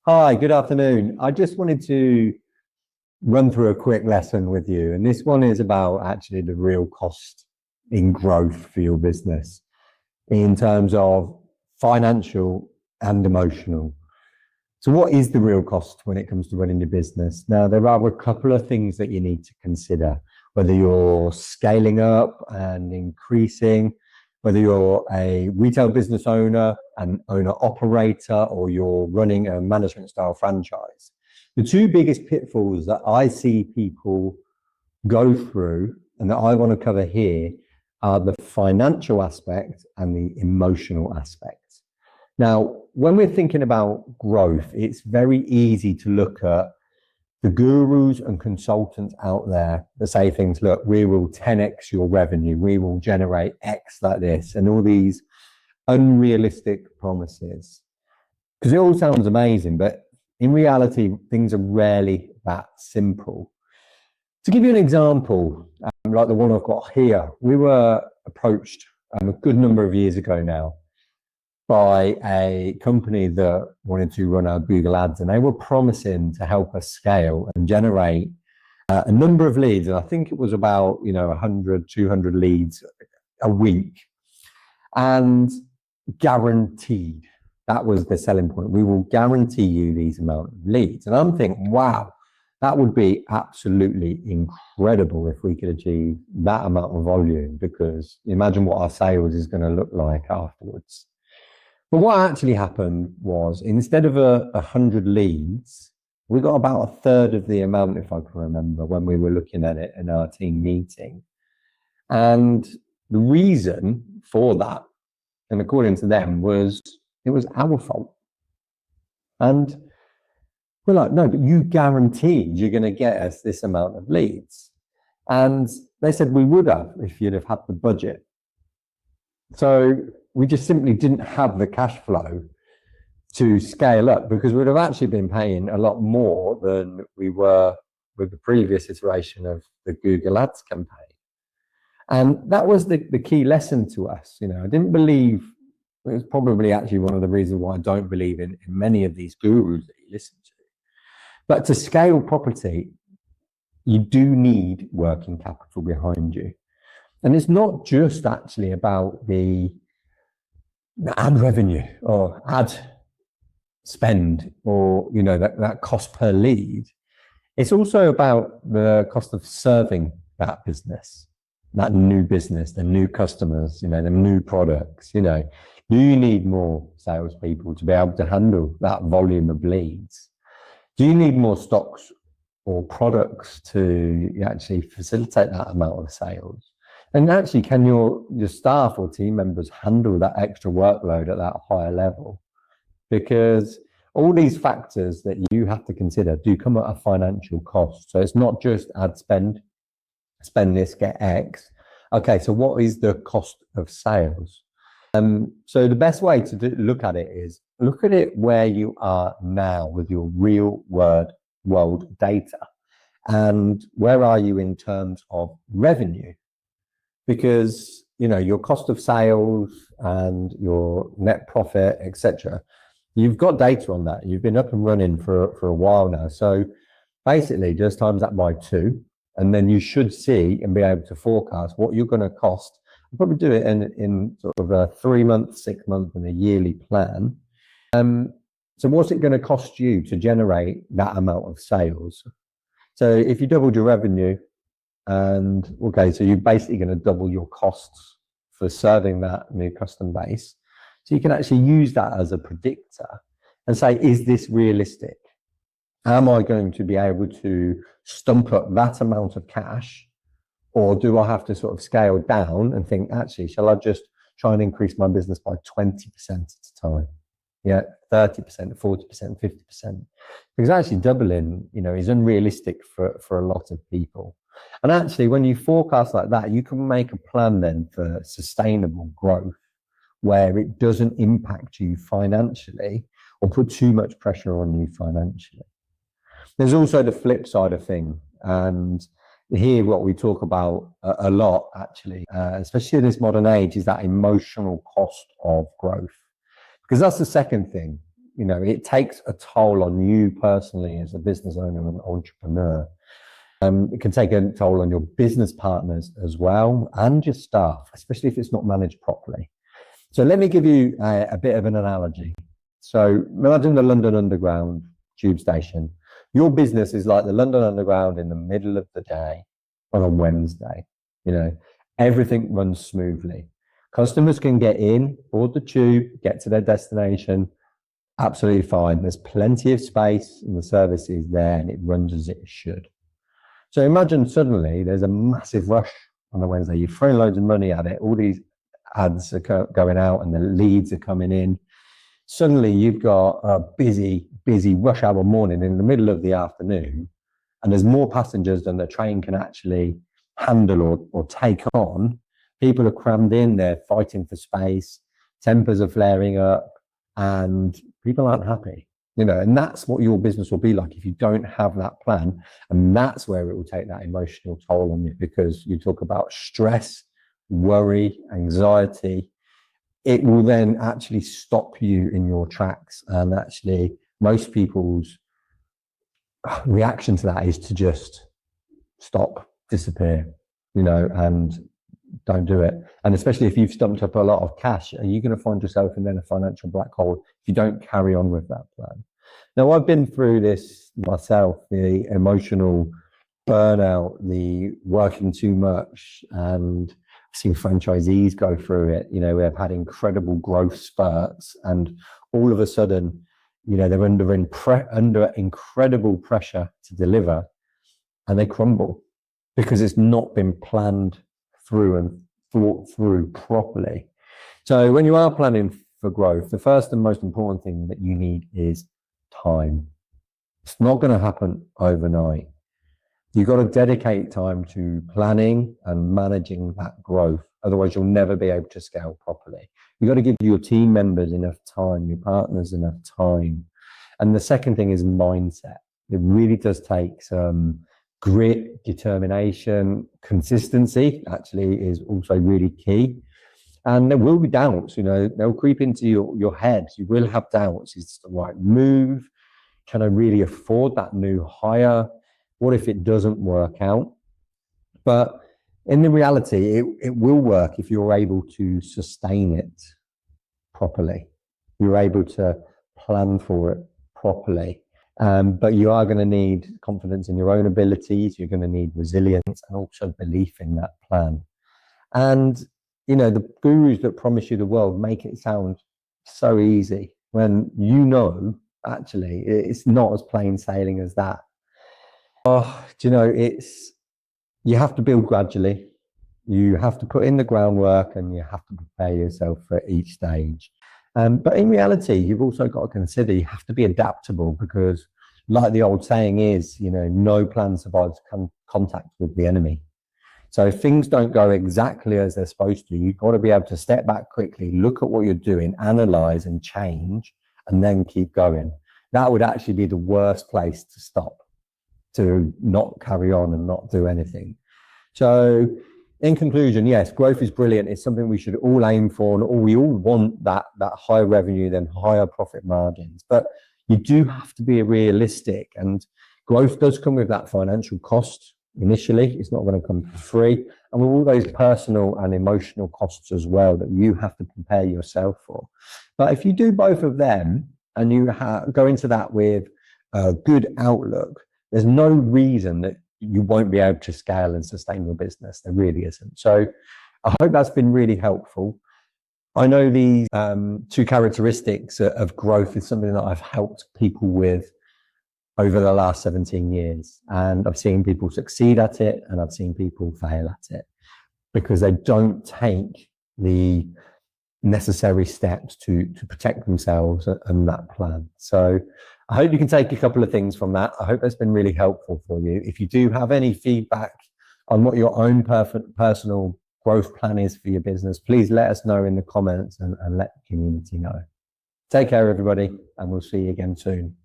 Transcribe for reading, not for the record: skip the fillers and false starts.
Hi, good afternoon. I just wanted to run through a quick lesson with you. And this one is about actually the real cost in growth for your business in terms of financial and emotional. So, what is the real cost when it comes to running your business? Now, there are a couple of things that you need to consider, whether you're scaling up and increasing, whether you're a retail business owner, an owner operator, or you're running a management style franchise. The two biggest pitfalls that I see people go through and that I want to cover here are the financial aspect and the emotional aspect. Now, when we're thinking about growth, it's very easy to look at the gurus and consultants out there that say things, look, we will 10x your revenue, we will generate X like this, and all these unrealistic promises. Because it all sounds amazing, but in reality, things are rarely that simple. To give you an example, like the one I've got here, we were approached a good number of years ago now by a company that wanted to run our Google ads, and they were promising to help us scale and generate a number of leads. And I think it was about, 100, 200 leads a week, and guaranteed. That was the selling point. We will guarantee you these amount of leads. And I'm thinking, wow, that would be absolutely incredible if we could achieve that amount of volume, because imagine what our sales is going to look like afterwards. But what actually happened was, instead of 100 leads, we got about a third of the amount, if I can remember, when we were looking at it in our team meeting. And the reason for that, and according to them, was it was our fault. And we're like, no, but you guaranteed you're going to get us this amount of leads. And they said we would have if you'd have had the budget. So we just simply didn't have the cash flow to scale up, because we'd have actually been paying a lot more than we were with the previous iteration of the Google Ads campaign. And that was the key lesson to us. I didn't believe, it was probably actually one of the reasons why I don't believe in many of these gurus that you listen to. But to scale property, you do need working capital behind you. And it's not just actually about the ad revenue or ad spend, or that cost per lead. It's also about the cost of serving that business, that new business, the new customers, the new products. Do you need more salespeople to be able to handle that volume of leads? Do you need more stocks or products to actually facilitate that amount of sales? And actually, can your staff or team members handle that extra workload at that higher level? Because all these factors that you have to consider do come at a financial cost. So it's not just ad spend this, get X. Okay, so what is the cost of sales? So the best way to look at it is look at it where you are now with your real world data. And where are you in terms of revenue? Because your cost of sales and your net profit, etc., you've got data on that. You've been up and running for a while now. So basically, just times that by 2, and then you should see and be able to forecast what you're going to cost. I'll probably do it in sort of a 3-month, 6-month, and a yearly plan. So what's it going to cost you to generate that amount of sales? So if you doubled your revenue, and so you're basically going to double your costs for serving that new customer base. So you can actually use that as a predictor and say, is this realistic? Am I going to be able to stump up that amount of cash, or do I have to sort of scale down and think, actually, shall I just try and increase my business by 20% at a time? 30%, 40%, 50%. Because actually doubling, is unrealistic for a lot of people. And actually, when you forecast like that, you can make a plan then for sustainable growth where it doesn't impact you financially or put too much pressure on you financially. There's also the flip side of things. And here, what we talk about a lot, actually, especially in this modern age, is that emotional cost of growth. Because that's the second thing. it takes a toll on you personally as a business owner and entrepreneur. It can take a toll on your business partners as well and your staff, especially if it's not managed properly. So let me give you a bit of an analogy. So imagine the London Underground tube station. Your business is like the London Underground in the middle of the day on a Wednesday. Everything runs smoothly. Customers can get in, board the tube, get to their destination, absolutely fine. There's plenty of space and the service is there and it runs as it should. So imagine suddenly there's a massive rush on a Wednesday. You're throwing loads of money at it. All these ads are going out and the leads are coming in. Suddenly you've got a busy rush hour morning in the middle of the afternoon, and there's more passengers than the train can actually handle or take on. People are crammed in, they're fighting for space, tempers are flaring up, and people aren't happy. And that's what your business will be like if you don't have that plan. And that's where it will take that emotional toll on you, because you talk about stress, worry, anxiety. It will then actually stop you in your tracks. And actually, most people's reaction to that is to just stop, disappear, and don't do it. And especially if you've stumped up a lot of cash, are you going to find yourself in then a financial black hole if you don't carry on with that plan? Now, I've been through this myself, the emotional burnout, the working too much, and I've seen franchisees go through it. We've had incredible growth spurts, and all of a sudden, they're under incredible pressure to deliver, and they crumble because it's not been planned through and thought through properly. So when you are planning for growth, the first and most important thing that you need is time. It's not going to happen overnight. You've got to dedicate time to planning and managing that growth. Otherwise, you'll never be able to scale properly. You've got to give your team members enough time, your partners enough time. And the second thing is mindset. It really does take some grit, determination, consistency actually is also really key. And there will be doubts, they'll creep into your head. You will have doubts. Is it the right move? Can I really afford that new hire? What if it doesn't work out? But in the reality, it will work if you're able to sustain it properly. You're able to plan for it properly. But you are going to need confidence in your own abilities. You're going to need resilience and also belief in that plan. And, the gurus that promise you the world make it sound so easy when actually it's not as plain sailing as that. You have to build gradually. You have to put in the groundwork and you have to prepare yourself for each stage. But in reality, you've also got to consider you have to be adaptable because, like the old saying is, no plan survives contact with the enemy. So if things don't go exactly as they're supposed to, you've got to be able to step back quickly, look at what you're doing, analyze and change, and then keep going. That would actually be the worst place to stop, to not carry on and not do anything. So in conclusion, yes, growth is brilliant. It's something we should all aim for, and we all want that higher revenue, then higher profit margins. But you do have to be realistic, and growth does come with that financial cost. Initially, it's not going to come for free, and with all those personal and emotional costs as well that you have to prepare yourself for. But if you do both of them and you go into that with a good outlook, there's no reason that you won't be able to scale and sustain your business. There really isn't. So I hope that's been really helpful. I know these two characteristics of growth is something that I've helped people with over the last 17 years. And I've seen people succeed at it and I've seen people fail at it because they don't take the necessary steps to protect themselves and that plan. So I hope you can take a couple of things from that. I hope that's been really helpful for you. If you do have any feedback on what your own personal growth plan is for your business, please let us know in the comments and let the community know. Take care, everybody, and we'll see you again soon.